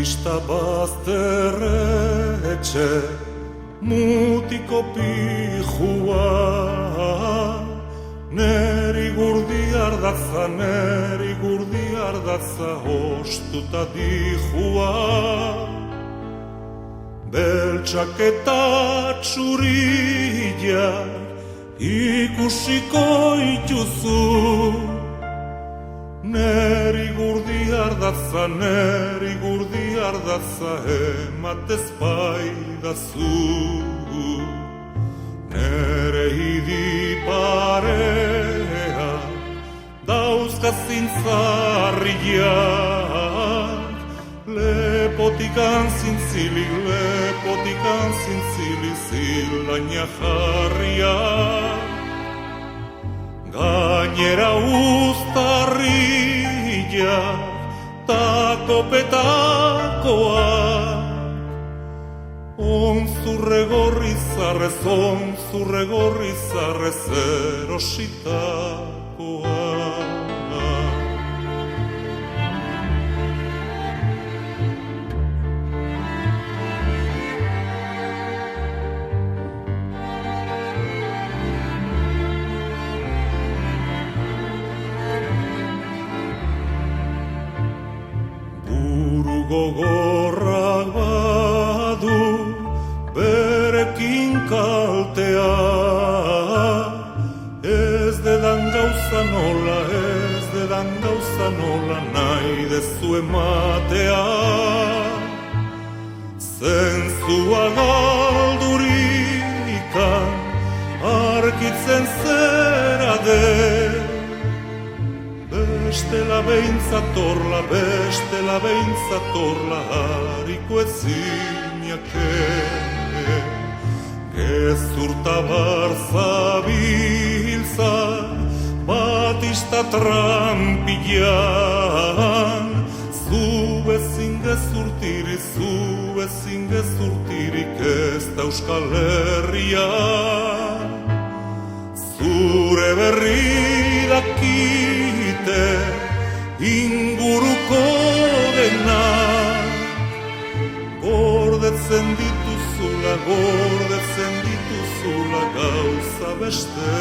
Batista bazterretxe, mutiko pijua, neri gurdi ardatza ostuta dijua. Beltxak eta txuriak ikusiko ituzu, neri gurdi ardatza ematez baidazu. Nere hidi parea dauzka zintzarriak, lepotikan zintzili zilaina jarriak. Gainera uztarriak ta kopetakoak, onzurre gorri zarrez erositakoak. Gogorrak badu berekin kaltea, ez dedan gauza nola nahi dezu ematea. Zentzua galdurikan arkitzen zera den, bestela beintzatorla hariko ezinake. Gezurta barzabiltza Batista trampilan, zu ezin gezurtirik ez da Euskal Herria. Zure berri dakite inguruko dena, gordetzen dituzula gauza beste.